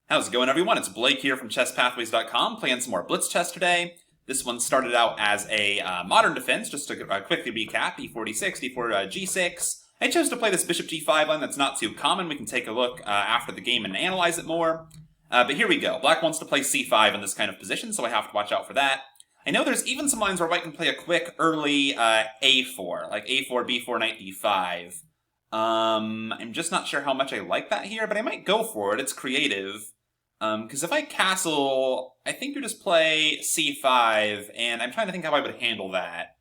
How's it going, everyone? It's Blake here from ChessPathways.com playing some more Blitz chess today. This one started out as a modern defense, just to quickly recap, e46, d4, g6. I chose to play this bishop g5 line that's not too common. We can take a look after the game and analyze it more. But here we go. Black wants to play c5 in this kind of position, so I have to watch out for that. I know there's even some lines where white can play a quick early a4, like a4, b4, knight d5. I'm just not sure how much I like that here, but I might go for it. It's creative. Because if I castle, I think you just play c5, and I'm trying to think how I would handle that.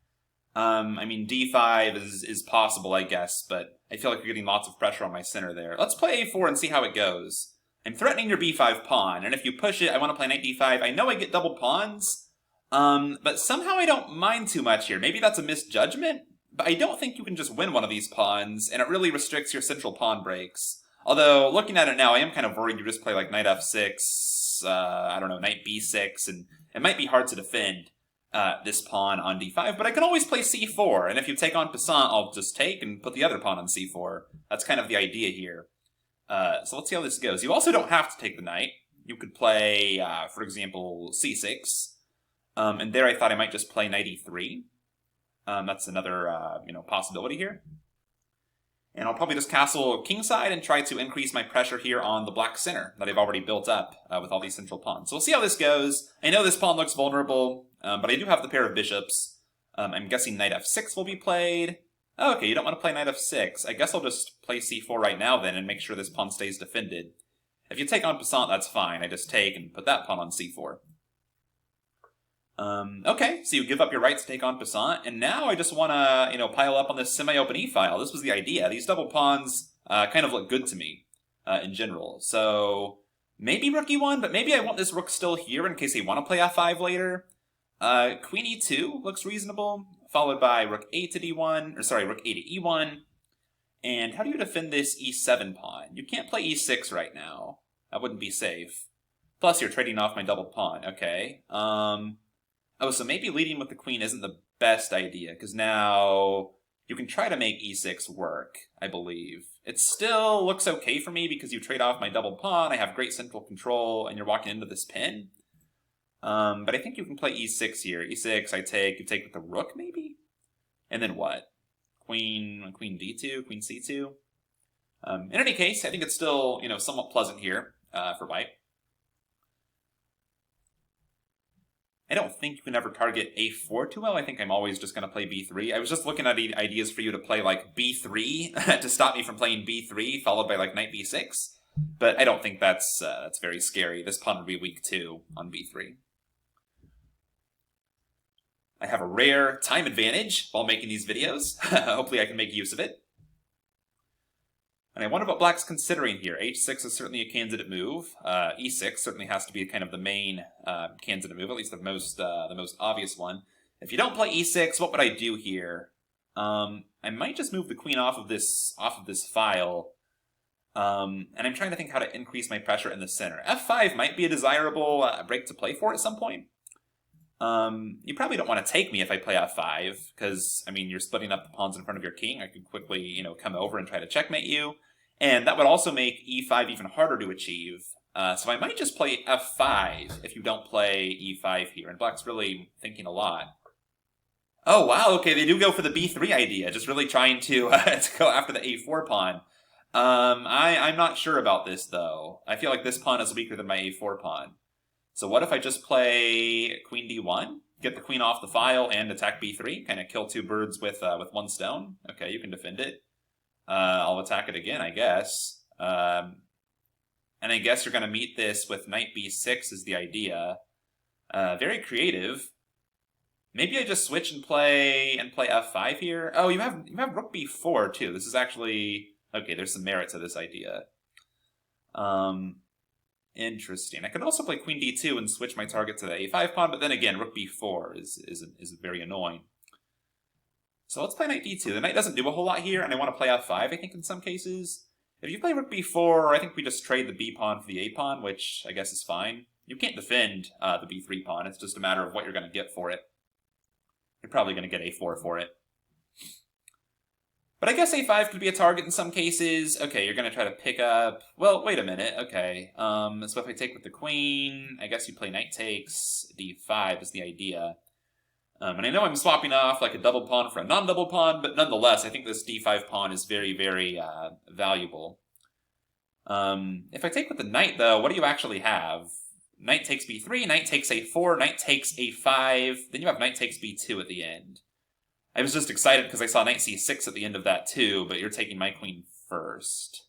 I mean, d5 is possible, I guess, but I feel like you're getting lots of pressure on my center there. Let's play a4 and see how it goes. I'm threatening your b5 pawn, and if you push it, I want to play knight d5. I know I get double pawns, but somehow I don't mind too much here. Maybe that's a misjudgment, but I don't think you can just win one of these pawns, and it really restricts your central pawn breaks. Although, looking at it now, I am kind of worried you just play like knight f6, I don't know, knight b6, and it might be hard to defend this pawn on d5, but I can always play c4, and if you take on passant, I'll just take and put the other pawn on c4. That's kind of the idea here. So let's see how this goes. You also don't have to take the knight. You could play, for example, c6, and there I thought I might just play knight e3. That's another, possibility here. And I'll probably just castle kingside and try to increase my pressure here on the black center that I've already built up with all these central pawns. So we'll see how this goes. I know this pawn looks vulnerable, but I do have the pair of bishops. I'm guessing knight f6 will be played. Oh, okay, you don't want to play knight f6. I guess I'll just play c4 right now then and make sure this pawn stays defended. If you take on passant, that's fine. I just take and put that pawn on c4. Okay, so you give up your right to take on passant, and now I just want to, pile up on this semi-open e-file. This was the idea. These double pawns kind of look good to me in general. So maybe rook e1, but maybe I want this rook still here in case they want to play f5 later. Queen e2 looks reasonable, followed by rook a to d1, or sorry, rook a to e1. And how do you defend this e7 pawn? You can't play e6 right now. That wouldn't be safe. Plus, you're trading off my double pawn. Okay. Oh, so maybe leading with the queen isn't the best idea, because now you can try to make e6 work, I believe. It still looks okay for me because you trade off my double pawn, I have great central control, and you're walking into this pin. But I think you can play e6 here. e6, I take, you take with the rook, maybe? And then what? Queen d2, queen c2? In any case, I think it's still, somewhat pleasant here for white. I don't think you can ever target a4 too well. I think I'm always just going to play b3. I was just looking at ideas for you to play like b3 to stop me from playing b3, followed by like knight b6. But I don't think that's very scary. This pawn would be weak too on b3. I have a rare time advantage while making these videos. Hopefully I can make use of it. And I wonder what black's considering here. h6 is certainly a candidate move. e6 certainly has to be kind of the main candidate move, at least the most obvious one. If you don't play e6, what would I do here? I might just move the queen off of this file. And I'm trying to think how to increase my pressure in the center. f5 might be a desirable break to play for at some point. You probably don't want to take me if I play f5, because, I mean, you're splitting up the pawns in front of your king. I could quickly, come over and try to checkmate you. And that would also make e5 even harder to achieve. So I might just play f5 if you don't play e5 here. And black's really thinking a lot. Oh, wow, okay, they do go for the b3 idea, just really trying to go after the a4 pawn. I'm not sure about this, though. I feel like this pawn is weaker than my a4 pawn. So what if I just play queen d1, get the queen off the file, and attack b3? Kind of kill two birds with one stone. Okay, you can defend it. I'll attack it again, I guess. And I guess you're going to meet this with knight b6 is the idea. Very creative. Maybe I just switch and play f5 here. Oh, you have rook b4 too. This is actually okay. There's some merit to this idea. Interesting. I could also play queen d2 and switch my target to the a5 pawn, but then again, rook b4 is very annoying. So let's play knight d2. The knight doesn't do a whole lot here, and I want to play f5, I think, in some cases. If you play rook b4, I think we just trade the b pawn for the a pawn, which I guess is fine. You can't defend the b3 pawn. It's just a matter of what you're going to get for it. You're probably going to get a4 for it. But But I guess a5 could be a target in some cases. Okay, you're going to try to pick up... Well, wait a minute. Okay. So if I take with the queen, I guess you play knight takes. d5 is the idea. And I know I'm swapping off like a double pawn for a non-double pawn, but nonetheless, I think this d5 pawn is very, very valuable. If I take with the knight, though, what do you actually have? Knight takes b3, knight takes a4, knight takes a5, then you have knight takes b2 at the end. I was just excited because I saw knight c6 at the end of that too, but you're taking my queen first.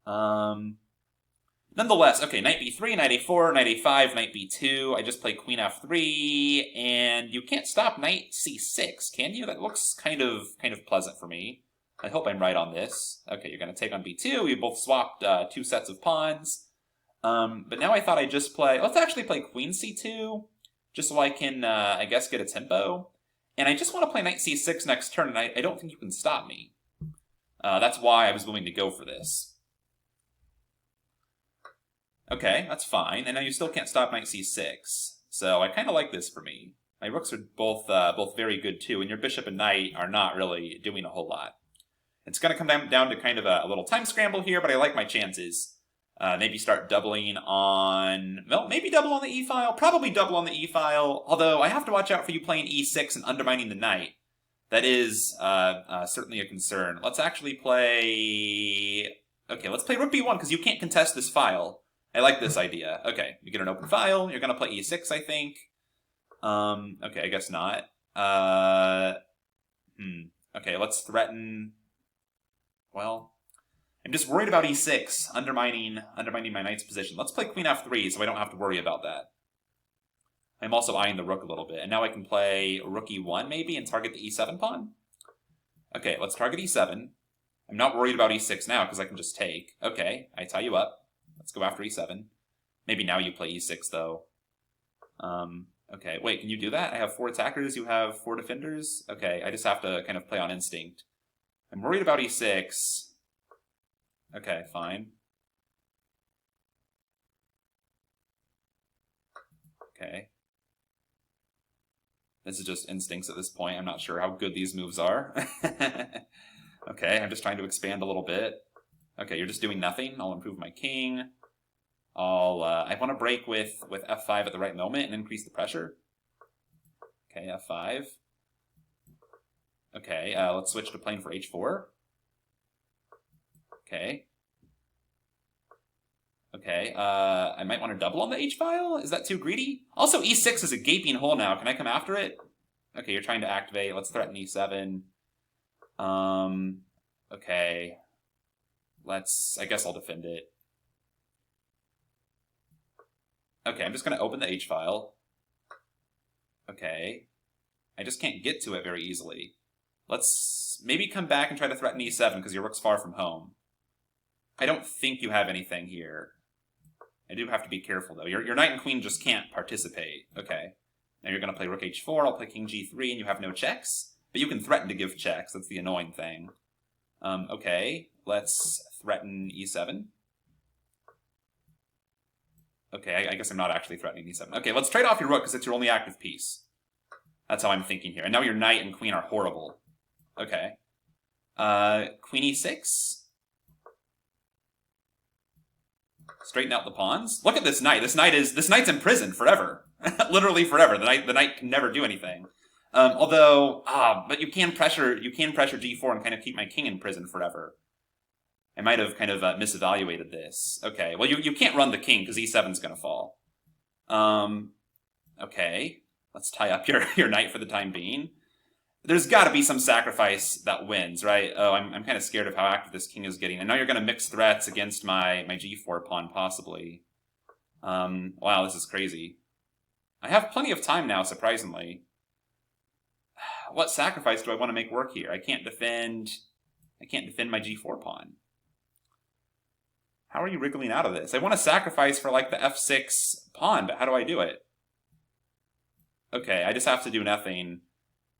Nonetheless, okay, knight b3, knight a4, knight a5, knight b2. I just play queen f3, and you can't stop knight c6, can you? That looks kind of pleasant for me. I hope I'm right on this. Okay, you're going to take on b2. We both swapped 2 sets of pawns. But now I thought I'd just play... Let's actually play queen c2, just so I can, I guess, get a tempo. And I just want to play knight c6 next turn, and I don't think you can stop me. That's why I was willing to go for this. Okay, that's fine. And now you still can't stop knight c6. So I kind of like this for me. My rooks are both very good too, and your bishop and knight are not really doing a whole lot. It's going to come down to kind of a little time scramble here, but I like my chances. Maybe start doubling on... Well, maybe double on the e-file. Probably double on the e-file. Although I have to watch out for you playing e6 and undermining the knight. That is certainly a concern. Let's actually play... Okay, let's play rook b1 because you can't contest this file. I like this idea. Okay, you get an open file. You're going to play e6, I think. Okay, I guess not. Okay, let's threaten... Well... I'm just worried about e6, undermining my knight's position. Let's play queen f3 so I don't have to worry about that. I'm also eyeing the rook a little bit. And now I can play rook e1 maybe and target the e7 pawn. Okay, let's target e7. I'm not worried about e6 now because I can just take. Okay, I tie you up. Let's go after e7. Maybe now you play e6 though. Okay, wait, can you do that? I have 4 attackers, you have 4 defenders? Okay, I just have to kind of play on instinct. I'm worried about e6. Okay, fine. Okay. This is just instincts at this point. I'm not sure how good these moves are. Okay, I'm just trying to expand a little bit. Okay, you're just doing nothing. I'll improve my king. I want to break with f5 at the right moment and increase the pressure. Okay, f5. Okay, let's switch to playing for h4. Okay. Okay, I might want to double on the h-file? Is that too greedy? Also, e6 is a gaping hole now. Can I come after it? Okay, you're trying to activate. Let's threaten e7. Okay. I guess I'll defend it. Okay, I'm just going to open the h-file. Okay. I just can't get to it very easily. Let's maybe come back and try to threaten e7 because your rook's far from home. I don't think you have anything here. I do have to be careful, though. Your knight and queen just can't participate. Okay. Now you're going to play rook h4, I'll play king g3, and you have no checks. But you can threaten to give checks. That's the annoying thing. Okay. Let's threaten e7. Okay, I guess I'm not actually threatening e7. Okay, let's trade off your rook because it's your only active piece. That's how I'm thinking here. And now your knight and queen are horrible. Okay. Queen e6. Straighten out the pawns. Look at this knight. This knight's in prison forever. Literally forever. The knight can never do anything. But you can pressure g4 and kind of keep my king in prison forever. I might have kind of misevaluated this. Okay, well you can't run the king because e7's going to fall. Okay, let's tie up your knight for the time being. There's got to be some sacrifice that wins, right? Oh, I'm kind of scared of how active this king is getting. And now you're going to mix threats against my g4 pawn, possibly. Wow, this is crazy. I have plenty of time now, surprisingly. What sacrifice do I want to make work here? I can't defend my g4 pawn. How are you wriggling out of this? I want to sacrifice for like the f6 pawn, but how do I do it? Okay, I just have to do nothing.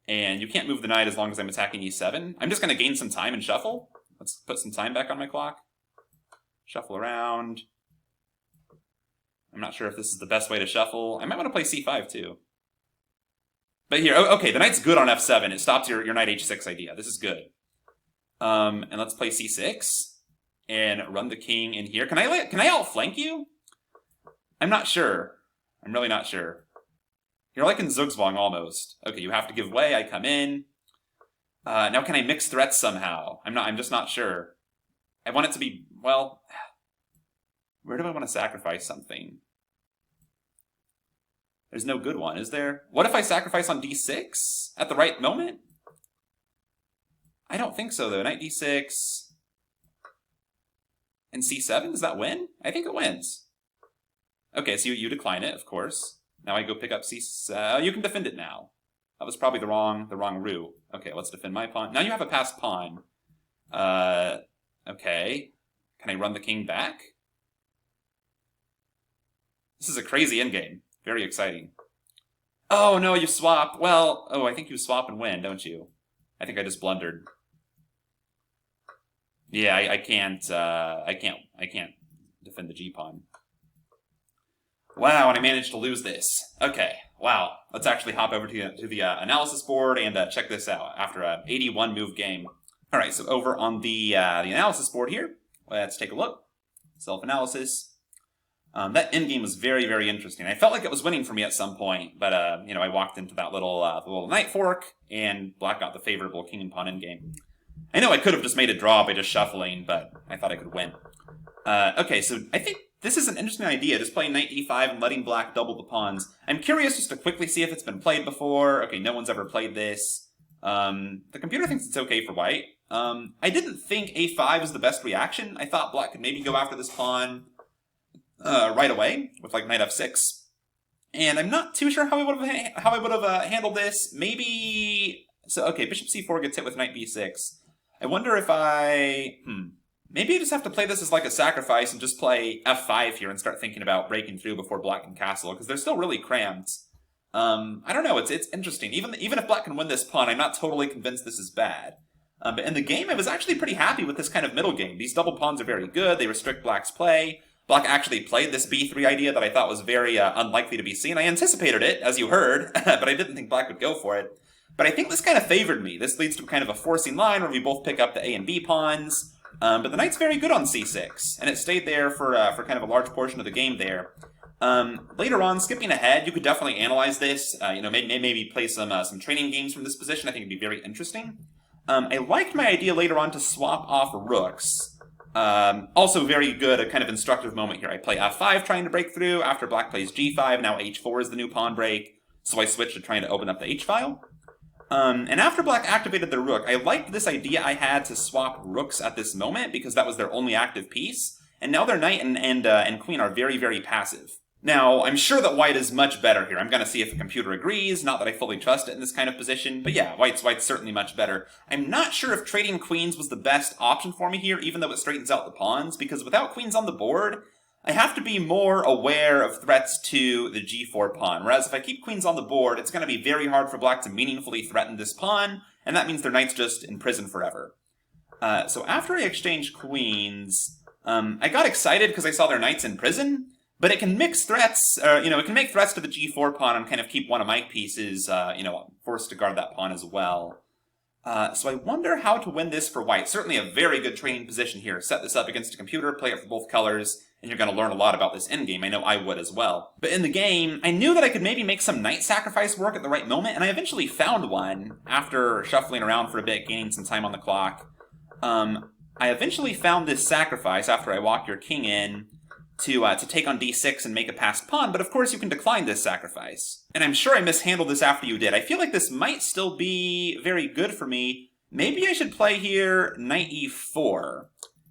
And you can't move the knight as long as I'm attacking e7. I'm just going to gain some time and shuffle. Let's put some time back on my clock. Shuffle around. I'm not sure if this is the best way to shuffle. I might want to play c5 too. But here, okay, the knight's good on f7. It stops your knight h6 idea. This is good. And let's play c6 and run the king in here. Can I outflank you? I'm not sure. I'm really not sure. You're like in Zugzwang almost. Okay, you have to give way. I come in. Now can I mix threats somehow? I'm just not sure. I want it to be, well, where do I want to sacrifice something? There's no good one, is there? What if I sacrifice on d6 at the right moment? I don't think so, though. Knight d6 and c7, does that win? I think it wins. Okay, so you decline it, of course. Now I go pick up c7. You can defend it now. That was probably the wrong route. Okay, let's defend my pawn. Now you have a passed pawn. Okay. Can I run the king back? This is a crazy endgame. Very exciting. Oh, no, you swap. Well, I think you swap and win, don't you? I think I just blundered. Yeah, I can't defend the g-pawn. Wow, and I managed to lose this. Okay, wow. Let's actually hop over to the analysis board and check this out after an 81 move game. All right, so over on the analysis board here, let's take a look. Self-analysis. That endgame was very, very interesting. I felt like it was winning for me at some point, but I walked into that little knight fork, and black got the favorable king and pawn endgame. I know I could have just made a draw by just shuffling, but I thought I could win. Okay, so I think this is an interesting idea, just playing knight d5 and letting black double the pawns. I'm curious just to quickly see if it's been played before. Okay, no one's ever played this. The computer thinks it's okay for white. I didn't think a5 was the best reaction. I thought black could maybe go after this pawn right away with like knight f6. And I'm not too sure how I would have handled this. Maybe so. Okay, bishop c4 gets hit with knight b6. I wonder if maybe I just have to play this as like a sacrifice and just play f5 here and start thinking about breaking through before black can castle, because they're still really cramped. I don't know, it's interesting. Even if black can win this pawn, I'm not totally convinced this is bad. But in the game, I was actually pretty happy with this kind of middle game. These double pawns are very good, they restrict black's play. Black actually played this b3 idea that I thought was very unlikely to be seen. I anticipated it, as you heard, but I didn't think black would go for it. But I think this kind of favored me. This leads to kind of a forcing line where we both pick up the a and b pawns. But the knight's very good on c6, and it stayed there for kind of a large portion of the game there. Later on, skipping ahead, you could definitely analyze this. Maybe play some training games from this position. I think it'd be very interesting. I liked my idea later on to swap off rooks. Also very good, a kind of instructive moment here. I play f5 trying to break through. After black plays g5, now h4 is the new pawn break. So I switch to trying to open up the h-file. And after black activated their rook, I liked this idea I had to swap rooks at this moment because that was their only active piece. And now their knight and queen are very, very passive. Now, I'm sure that white is much better here. I'm going to see if the computer agrees. Not that I fully trust it in this kind of position. But yeah, white's certainly much better. I'm not sure if trading queens was the best option for me here, even though it straightens out the pawns, because without queens on the board, I have to be more aware of threats to the g4 pawn. Whereas if I keep queens on the board, it's going to be very hard for black to meaningfully threaten this pawn, and that means their knight's just in prison forever. So after I exchanged queens, I got excited because I saw their knight's in prison. But it can mix threats, it can make threats to the g4 pawn and kind of keep one of my pieces, forced to guard that pawn as well. So I wonder how to win this for white. Certainly a very good training position here. Set this up against a computer, play it for both colors, and you're going to learn a lot about this endgame. I know I would as well. But in the game, I knew that I could maybe make some knight sacrifice work at the right moment, and I eventually found one after shuffling around for a bit, gaining some time on the clock. I eventually found this sacrifice after I walked your king in, to take on d6 and make a passed pawn, but of course you can decline this sacrifice. And I'm sure I mishandled this after you did. I feel like this might still be very good for me. Maybe I should play here knight e4,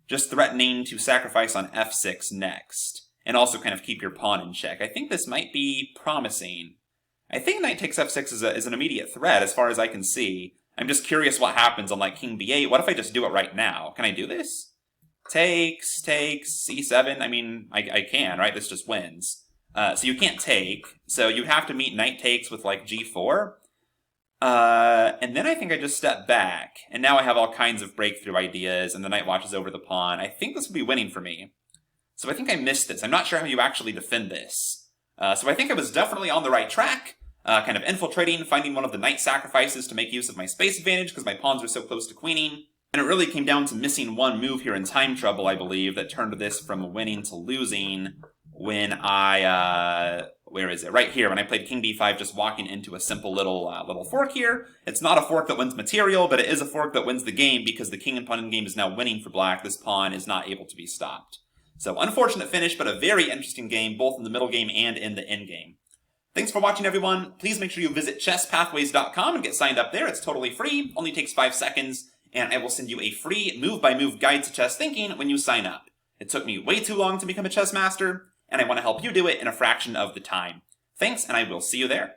just threatening to sacrifice on f6 next, and also kind of keep your pawn in check. I think this might be promising. I think knight takes f6 is an immediate threat as far as I can see. I'm just curious what happens on like king b8. What if I just do it right now? Can I do this? Takes, c7. I mean, I can, right? This just wins. So you can't take. So you have to meet knight takes with like g4. And then I think I just step back. And now I have all kinds of breakthrough ideas, and the knight watches over the pawn. I think this would be winning for me. So I think I missed this. I'm not sure how you actually defend this. So I think I was definitely on the right track. Kind of infiltrating, finding one of the knight sacrifices to make use of my space advantage because my pawns are so close to queening. And it really came down to missing one move here in Time Trouble, I believe, that turned this from winning to losing when I, where is it? Right here, when I played King B5, just walking into a simple little fork here. It's not a fork that wins material, but it is a fork that wins the game because the king and pawn endgame is now winning for black. This pawn is not able to be stopped. So unfortunate finish, but a very interesting game, both in the middle game and in the end game. Thanks for watching, everyone. Please make sure you visit chesspathways.com and get signed up there. It's totally free, only takes 5 seconds, and I will send you a free move-by-move guide to chess thinking when you sign up. It took me way too long to become a chess master, and I want to help you do it in a fraction of the time. Thanks, and I will see you there.